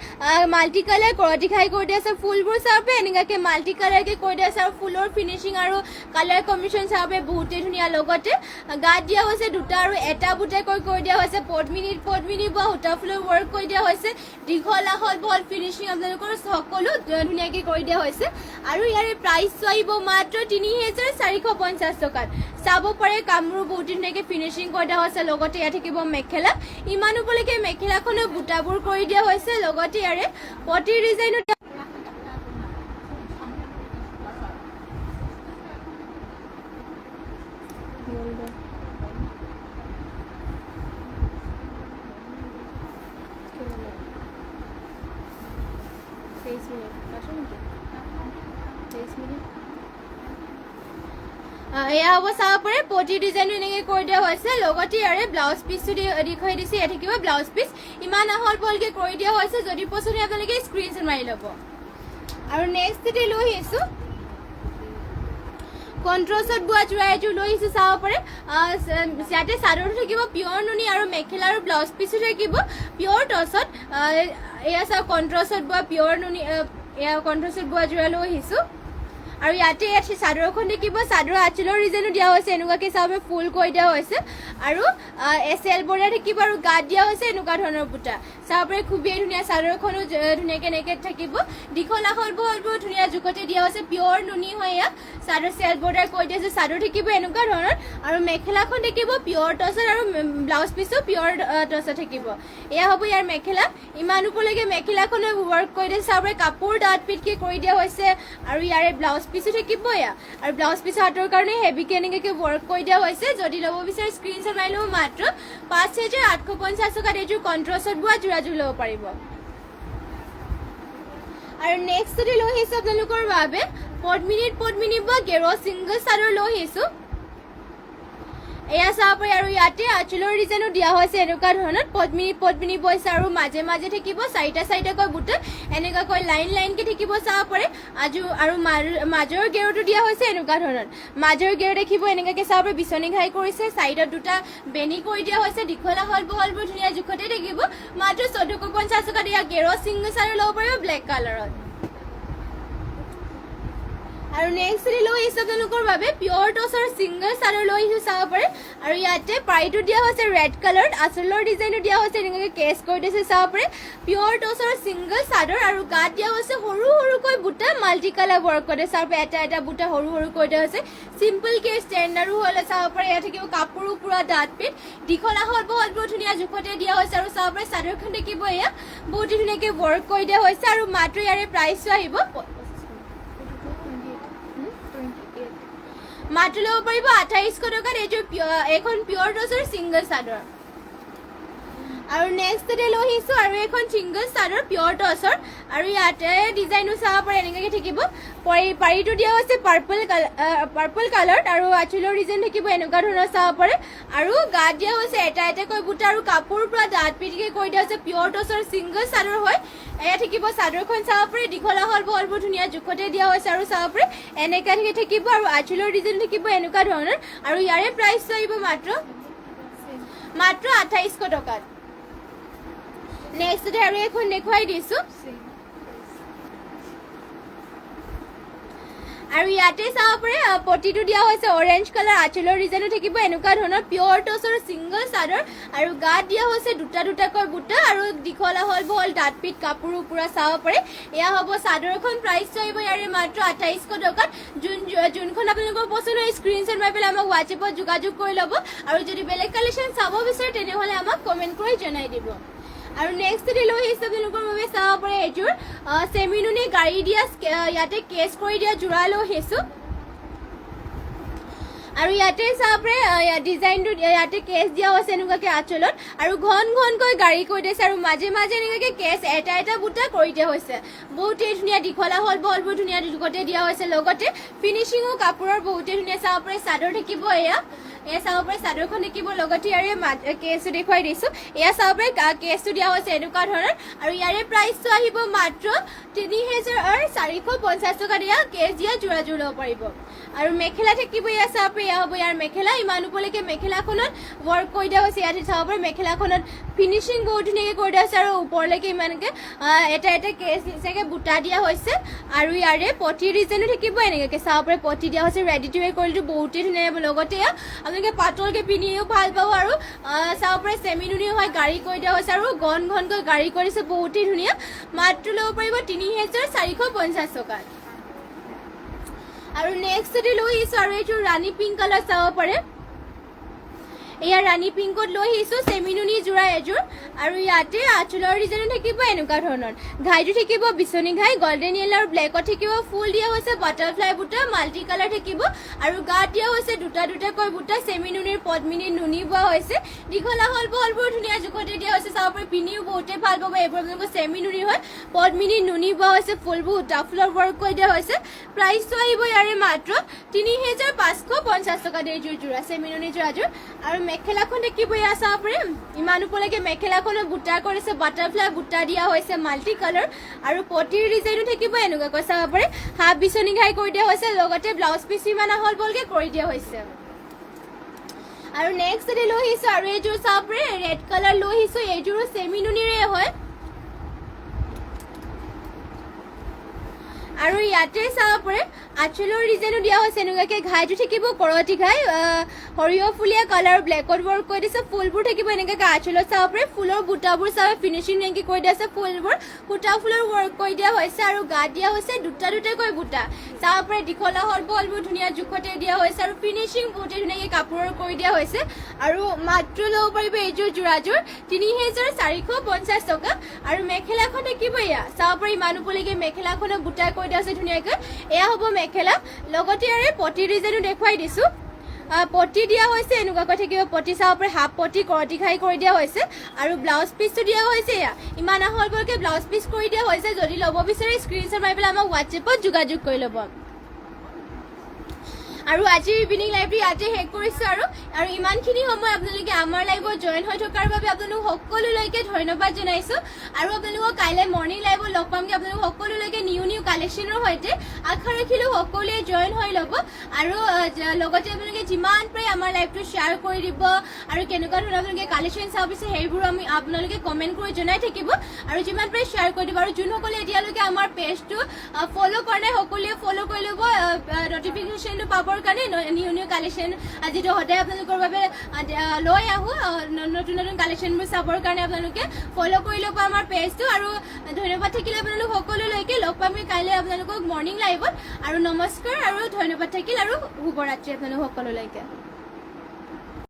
মাল্টি কালাৰ কৰতি ঘাই কৰি দিয়া আছে ফুলবোৰ চাব পাৰে এনেকুৱাকৈ মাল্টি কালাৰকৈ কৰি দিয়া আছে আৰু ফুলৰ ফিনিচিং আৰু কালাৰ কম্বিনেশ্যন চাব পাৰে বহুতেই ধুনীয়া লগতে গাত দিয়া হৈছে দুটা আৰু এটা বুটাকৈ কৰি দিয়া হৈছে পদ্মিনী বোৱা সূতা ফুলৰ ৱৰ্ক কৰি দিয়া হৈছে দীঘল আহল বহল ফিনিচিং আপোনালোকৰ সকলো ধুনীয়াকৈ কৰি দিয়া হৈছে আৰু ইয়াৰে প্ৰাইচটো আহিব মাত্ৰ ৩,৪৫০ টকাত চাব পাৰে কামবোৰ বহুত ধুনীয়াকৈ ফিনিচিং কৰি দিয়া হৈছে লগতে ইয়াত থাকিব মেখেলা ইমান ওপৰলৈকে মেখেলাখনৰ বুটাবোৰ কৰি দিয়া হৈছে লগতে ইয়াৰে পটিৰ ডিজাইনো এয়া হ'ব চাব পাৰে পটি ডিজাইনটো এনেকৈ কৰি দিয়া হৈছে লগতে ইয়াৰে ব্লাউজ পিচটো দেখুৱাই দিছে ইয়াত থাকিব ব্লাউজ পিচ ইমান আহল বহলকৈ কৰি দিয়া হৈছে যদি পচন্দ হয় আপোনালোকে স্ক্ৰীনশ্বট মাৰি ল'ব আৰু নেক্সট লৈ আহিছোঁ কণ্ট্ৰাষ্টত বোৱা যোৰা এযোৰ লৈ আহিছোঁ চাব পাৰে ইয়াতে চাদৰটো থাকিব পিয়ৰ নুনি আৰু মেখেলা আৰু ব্লাউজ পিচো থাকিব পিয়ৰ টচত এয়া চাওক কণ্ট্ৰাষ্টত বোৱা পিয়ৰ নুনি এয়া কণ্ট্ৰাষ্টত বোৱা যোৰা লৈ আহিছোঁ আৰু ইয়াতে চাদৰখন দেখিব চাদৰ আঁচলৰ ডিজাইনো দিয়া হৈছে এনেকুৱাকৈ চাব ফুল কৰি দিয়া হৈছে আৰু এছএল বৰ্ডাৰ থাকিব আৰু গাত দিয়া হৈছে এনেকুৱা ধৰণৰ বুটা চাব পাৰে খুবেই ধুনীয়া চাদৰখনো ধুনীয়াকৈ এনেকৈ থাকিব দীঘল আহল বহলবোৰ ধুনীয়া জোখতে দিয়া হৈছে পিয়ৰ নুনি হয় ইয়াক চাদৰ চেল বৰ্ডাৰ কৰি দিয়া হৈছে চাদৰ থাকিব এনেকুৱা ধৰণৰ আৰু মেখেলাখন দেখিব পিয়ৰ টচৰ আৰু ব্লাউজ পিছো পিয়ৰ টচৰ থাকিব এয়া হ'ব ইয়াৰ মেখেলা ইমান ওপৰলৈকে মেখেলাখনে ৱৰ্ক কৰি দিছে চাব পাৰে কাপোৰ ডাঠ পিঠকৈ কৰি দিয়া হৈছে আৰু ইয়াৰে ব্লাউজ পিছো থাকিব এয়া আৰু ব্লাউজ পিছ হাতৰ কাৰণে হেভিকে এনেকৈ ৱৰ্ক কৰি দিয়া হৈছে যদি ল'ব বিচাৰে স্ক্ৰীনশ্বট মাৰি ল'ব মাত্ৰ 5,850 টকাত এইযোৰ কণ্ট্ৰাষ্টত বোৱা যোৰাযোৰ ল'ব পাৰিব আৰু নেক্সট যদি লৈ আহিছোঁ আপোনালোকৰ বাবে পদ্মিনী বা গেৰ ছিংগল চাদৰ লৈ আহিছোঁ এয়া চাব পাৰে আৰু ইয়াতে আঁচলৰ ডিজাইনো দিয়া হৈছে এনেকুৱা ধৰণৰ পদ্মিনী বৈছে আৰু মাজে মাজে থাকিব চাৰিটাকৈ বুটা এনেকুৱাকৈ লাইনকৈ থাকিব চাব পাৰে আৰু মাজৰ গেৰটো দিয়া হৈছে এনেকুৱা ধৰণৰ মাজৰ গেৰ দেখিব এনেকুৱাকৈ চাব পাৰে বিচনী ঘাই কৰিছে চাইডত দুটা বেনি কৰি দিয়া হৈছে দীঘল আহল বহলবোৰ ধুনীয়া জোখতে থাকিব মাত্ৰ 1450 টকাত এয়া গেৰ ছিংগল চাদৰ ল'ব পাৰিব ব্লেক কালাৰত আৰু নেক্সট লৈ আহিছোঁ আপোনালোকৰ বাবে পিয়ৰ টচৰ ছিংগল চাদৰ লৈ আহিছোঁ চাব পাৰে আৰু ইয়াতে পাৰীটো দিয়া হৈছে ৰেড কালাৰত আঁচলৰ ডিজাইনো দিয়া হৈছে এনেকৈ কেচ কৰি দিছে চাব পাৰে পিয়ৰ টচৰ ছিংগল চাদৰ আৰু গাত দিয়া হৈছে সৰুকৈ বুটা মাল্টি কালাৰ ৱৰ্ক কৰি চাব পাৰে এটা বুটা সৰুকৈ দিয়া হৈছে চিম্পলকৈ ষ্টেণ্ডাৰ্ডো হ'লে চাব পাৰে ইয়াত থাকিব কাপোৰো পুৰা ডাঠ পিঠ দীঘল আহল বহলবোৰ ধুনীয়া জোখতে দিয়া হৈছে আৰু চাব পাৰে চাদৰখন দেখিব এয়া বহুত ধুনীয়াকৈ ৱৰ্ক কৰি দিয়া হৈছে আৰু মাত্ৰ ইয়াৰে প্ৰাইচটো আহিব মাত্ৰ ল'ব পাৰিব 2800 টকাত এইখন পিয়ৰ টচৰ ছিংগল চাদৰ আৰু নেক্সট লৈ আহিছোঁ আৰু এখন ছিংগল চাদৰ পিয়ৰ টচৰ আৰু ইয়াতে ডিজাইনো চাব পাৰে এনেকৈ থাকিব পাৰীটো দিয়া হৈছে পাৰ্পল কালাৰত আৰু আঁচলৰ ডিজাইন থাকিব এনেকুৱা ধৰণৰ চাব পাৰে আৰু গাত দিয়া হৈছে এটাকৈ বুটা আৰু কাপোৰ পৰা ডাঠ পিঠিকৈ কৰি দিয়া হৈছে পিয়ৰ টচৰ ছিংগল চাদৰ হয় এয়া থাকিব চাদৰখন চাব পাৰে দীঘল আহল বহলবোৰ ধুনীয়া জোখতে দিয়া হৈছে আৰু চাব পাৰে এনেকৈ থাকিব আৰু আঁচলৰ ডিজাইন থাকিব এনেকুৱা ধৰণৰ আৰু ইয়াৰে প্ৰাইচটো আহিব মাত্ৰ 2800 টকাত নেক্সট আৰু এখন দেখুৱাই দিছোঁ আৰু ইয়াতে চাব পাৰে পটিটো দিয়া হৈছে অৰেঞ্জ কালাৰ আঁচলৰ ডিজাইনো থাকিব এনেকুৱা ধৰণৰ পিয়ৰ টচৰ ছিংগল চাদৰ আৰু গাত দিয়া হৈছে দুটাকৈ বুটা আৰু দীঘল আহল বহল ডাঠ পিঠ কাপোৰো পুৰা চাব পাৰে এয়া হ'ব চাদৰখন প্ৰাইচটো আহিব ইয়াৰে মাত্ৰ 2800 টকাত যোনখন আপোনালোকৰ পচন্দ হয় স্ক্ৰীনশ্বট মাৰি পেলাই আমাক হোৱাটছএপত যোগাযোগ কৰি ল'ব আৰু যদি বেলেগ কালেকশ্যন চাব বিচাৰে তেনেহ'লে আমাক কমেণ্ট কৰি জনাই দিব আৰু নেক্সট লৈ আহিছোঁ আপোনালোকৰ বাবে চাব পাৰে এইযোৰ চেমিনুনি গাড়ী দিয়া ইয়াতে কেচ কৰি দিয়া যোৰা লৈ আহিছোঁ আৰু ইয়াতে চাব পাৰে ডিজাইনটো ইয়াতে কেচ দিয়া হৈছে এনেকুৱাকৈ আঁচলত আৰু ঘনকৈ গাড়ী কৰি দিছে আৰু মাজে এনেকুৱাকৈ কেচ এটা বুটা কৰি দিয়া হৈছে বহুতেই ধুনীয়া দীঘল আহল বহলবোৰ ধুনীয়া জোখতে দিয়া হৈছে লগতে ফিনিচিঙো কাপোৰৰ বহুতেই ধুনীয়া চাব পাৰে চাদৰ থাকিব এয়া চাব পাৰে চাদৰখন দেখিব লগতে ইয়াৰে কেচটো দেখুৱাই দিছোঁ এয়া চাব পাৰে কেচটো দিয়া হৈছে এনেকুৱা ধৰণৰ আৰু ইয়াৰে প্ৰাইচটো আহিব মাত্ৰ 3,450 টকাত এয়া কেচ দিয়া যোৰাযোৰ ল'ব পাৰিব আৰু মেখেলা থাকিব এয়া চাব পাৰে এয়া হ'ব ইয়াৰ মেখেলা ইমান ওপৰলৈকে মেখেলাখনত ৱৰ্ক কৰি দিয়া হৈছে ইয়াতে চাব পাৰে মেখেলাখনত ফিনিচিং বহুত ধুনীয়াকৈ কৰি দিয়া হৈছে আৰু ওপৰলৈকে ইমানকৈ এটা কেচ নিচাকৈ বুটা দিয়া হৈছে আৰু ইয়াৰে পটি ডিজাইনো থাকিব এনেকৈ চাব পাৰে পটি দিয়া হৈছে ৰেডি টু ৱেৰ কৰিলেতো বহুতেই ধুনীয়া লগতে আপোনালোকে পাতলকৈ পিন্ধিও ভাল পাব আৰু চাব পাৰে চেমিনুনি হয় গাড়ী কৰি দিয়া হৈছে আৰু ঘনকৈ গাড়ী কৰিছে বহুতেই ধুনীয়া মাত্ৰ ল'ব পাৰিব 3,450 টকাত আৰু নেক্সট যদি লৈ আহিছোঁ আৰু এইটো ৰাণী পিংক কালাৰ চাব পাৰে এয়া ৰাণী পিংকত লৈ আহিছোঁ চেমিনুনি যোৰা এযোৰ আৰু ইয়াতে আঁচলৰ ডিজাইনো থাকিব এনেকুৱা ধৰণৰ ঘাইটো থাকিব বিচনী ঘাই গল্ডেন য়েলো আৰু ব্লেকত থাকিব ফুল দিয়া হৈছে বাটাৰফ্লাই বুটা মাল্টি কালাৰ থাকিব আৰু গাত দিয়া হৈছে দুটাকৈ বুটা চেমিনুনিৰ পদ্মিনী নুনি বোৱা হৈছে দীঘল আহল বহলবোৰ ধুনীয়া জোখতে দিয়া হৈছে চাব পাৰে পিন্ধিও বহুতেই ভাল পাব এইবোৰ আপোনালোকৰ চেমিনুনি হয় পদ্মিনী নুনি বোৱা হৈছে ফুলবোৰ টাফলৰ ৱৰ্ক কৰি দিয়া হৈছে প্ৰাইচটো আহিব ইয়াৰে মাত্ৰ 3,550 টকাত এইযোৰ যোৰা চেমিনুনি যোৰাযোৰ আৰু মেখেলাখন দেখিব এয়া চাব পাৰে ইমান ওপৰলৈকে মেখেলাখনত বুটা কৰিছে বাটাৰফ্লাই বুটা দিয়া হৈছে মাল্টি কালাৰ আৰু পটিৰ ডিজাইনো থাকিব এনেকুৱাকৈ চাব পাৰে হাফ বিচনী ঘাই কৰি দিয়া হৈছে লগতে ব্লাউজ পিচ ইমান আহল বহলকৈ কৰি দিয়া হৈছে আৰু নেক্সট লৈ আহিছোঁ আৰু এইযোৰ চাব পাৰে ৰেড কালাৰ লৈ আহিছোঁ এইযোৰো চেমিনুনিৰে হয় আৰু ইয়াতে চাব পাৰে আঁচলৰ ডিজাইনো দিয়া হৈছে এনেকুৱাকে ঘাইটো থাকিব কৰতি ঘাই সৰিয়হ ফুলীয়া কালাৰ ব্লেকত ৱৰ্ক কৰি দিছে ফুলবোৰ থাকিব এনেকুৱাকে আঁচলত চাব পাৰে ফুলৰ বুটাবোৰ চাব ফিনিচিং এনেকৈ কৰি দিয়া আছে ফুলবোৰ সূতা ফুলৰ ৱৰ্ক কৰি দিয়া হৈছে আৰু গাত দিয়া হৈছে দুটাকৈ বুটা চাব পাৰে দীঘলা হল বলবোৰ ধুনীয়া জোখতে দিয়া হৈছে আৰু ফিনিচিং বহুতে ধুনীয়াকৈ কাপোৰৰ কৰি দিয়া হৈছে আৰু মাত্ৰ ল'ব পাৰিব এইযোৰ যোৰাযোৰ ৩,৪৫০ টকা আৰু মেখেলাখন থাকিব এয়া চাব পাৰে ইমান ওপৰলৈকে মেখেলাখনৰ বুটা কৰি দিয়া হৈছে ধুনীয়াকৈ এয়া হ'ব মেখেলা লগতে আৰু পটি ডিজাইনো দেখুৱাই দিছোঁ পটি দিয়া হৈছে এনেকুৱাকৈ থাকিব পটি চাব পাৰে হাফ পটি কৰতি ঘাই কৰি দিয়া হৈছে আৰু ব্লাউজ পিচটো দিয়া হৈছে এয়া ইমান আহলকৈ ব্লাউজ পিচ কৰি দিয়া হৈছে যদি ল'ব বিচাৰে স্ক্ৰীনশ্বট মাৰি পেলাই আমাক হোৱাটছএপত যোগাযোগ কৰি ল'ব আৰু আজিৰ ইভিনিং লাইভটো ইয়াতে শেষ কৰিছোঁ আৰু ইমানখিনি সময় আপোনালোকে আমাৰ লাইভত জইন হৈ থকাৰ বাবে আপোনালোক সকলোলৈকে ধন্যবাদ জনাইছোঁ আৰু আপোনালোকক কাইলৈ মৰ্ণিং লাইভত লগ পামগৈ আপোনালোক সকলোলৈকে নিউ কালেকশ্যনৰ সৈতে আশা ৰাখিলোঁ সকলোৱে জইন হৈ ল'ব আৰু লগতে আপোনালোকে যিমান পাৰে আমাৰ লাইভটো শ্বেয়াৰ কৰি দিব আৰু কেনেকুৱা ধৰণৰ আপোনালোকে কালেকশ্যন চাব বিচাৰে সেইবোৰ আমি আপোনালোকে কমেণ্ট কৰি জনাই থাকিব আৰু যিমান পাৰে শ্বেয়াৰ কৰি দিব আৰু যোনসকলে এতিয়ালৈকে আমাৰ পেজটো ফ'ল' কৰা নাই সকলোৱে ফ'ল' কৰি ল'ব নটিফিকেশ্যনটো পাবৰ কাৰণে নিউ কালেকশ্যন যিটো সদায় আপোনালোকৰ বাবে লৈ আহোঁ নতুন কালেকশ্যনবোৰ চাবৰ কাৰণে আপোনালোকে ফ'ল' কৰি ল'ব আমাৰ পেজটো আৰু ধন্যবাদ থাকিলে আপোনালোক সকলোলৈকে লগ পামগৈ কাইলৈ আপোনালোকক মৰ্ণিং লাইভত আৰু নমস্কাৰ আৰু ধন্যবাদ থাকিল আৰু শুভৰাত্ৰি আপোনালোক সকলোলৈকে